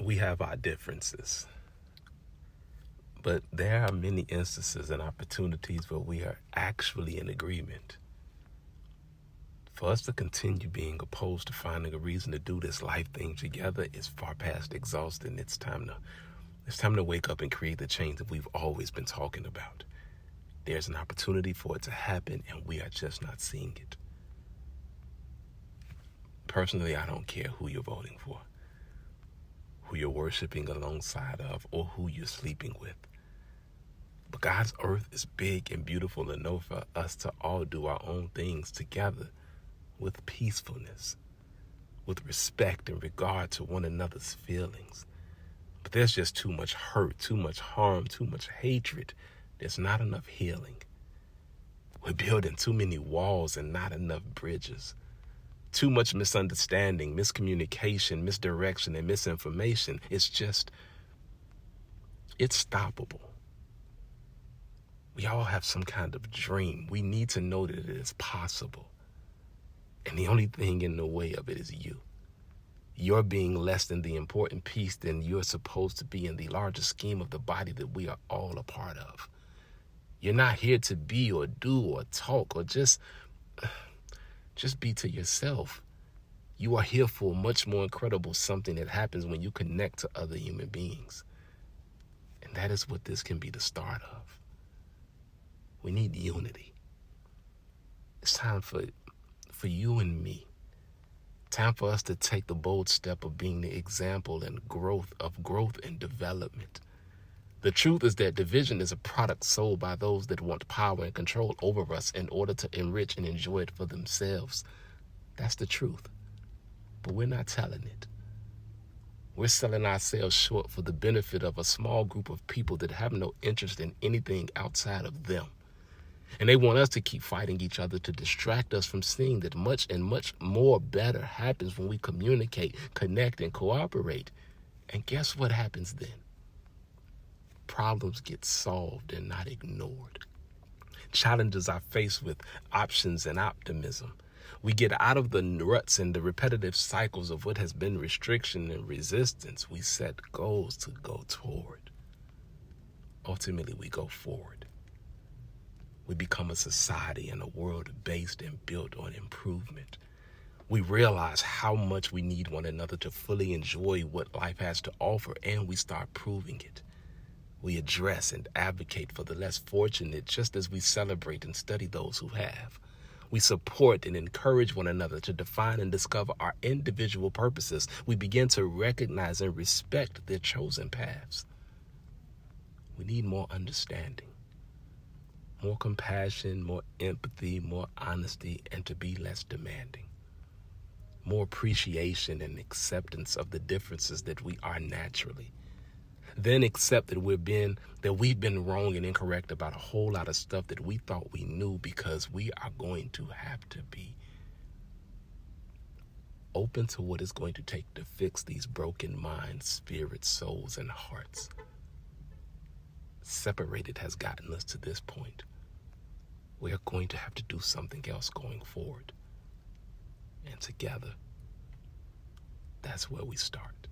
We have our differences, but there are many instances and opportunities where we are actually in agreement. For us to continue being opposed to finding a reason to do this life thing together is far past exhausting. It's time to wake up and create the change that we've always been talking about. There's an opportunity for it to happen, and we are just not seeing it. Personally, I don't care who you're voting for, who you're worshiping alongside of, or who you're sleeping with. But God's earth is big and beautiful enough for us to all do our own things together with peacefulness, with respect and regard to one another's feelings. But there's just too much hurt, too much harm, too much hatred. There's not enough healing. We're building too many walls and not enough bridges. Too much misunderstanding, miscommunication, misdirection, and misinformation. It's stoppable. We all have some kind of dream. We need to know that it is possible. And the only thing in the way of it is you. You're being less than the important piece than you're supposed to be in the larger scheme of the body that we are all a part of. You're not here to be or do or talk or just be to yourself. You are here for a much more incredible something that happens when you connect to other human beings. And that is what this can be the start of. We need unity. It's time for you and me. Time for us to take the bold step of being the example and growth and development. The truth is that division is a product sold by those that want power and control over us in order to enrich and enjoy it for themselves. That's the truth. But we're not telling it. We're selling ourselves short for the benefit of a small group of people that have no interest in anything outside of them. And they want us to keep fighting each other to distract us from seeing that much and much more better happens when we communicate, connect, and cooperate. And guess what happens then? Problems get solved and not ignored. Challenges are faced with options and optimism. We get out of the ruts and the repetitive cycles of what has been restriction and resistance. We set goals to go toward. Ultimately, we go forward. We become a society and a world based and built on improvement. We realize how much we need one another to fully enjoy what life has to offer, and we start proving it. We address and advocate for the less fortunate just as we celebrate and study those who have. We support and encourage one another to define and discover our individual purposes. We begin to recognize and respect their chosen paths. We need more understanding, more compassion, more empathy, more honesty, and to be less demanding. More appreciation and acceptance of the differences that we are naturally. Then accept that we've been wrong and incorrect about a whole lot of stuff that we thought we knew, because we are going to have to be open to what it's going to take to fix these broken minds, spirits, souls, and hearts. Separated has gotten us to this point. We are going to have to do something else going forward. And together, that's where we start.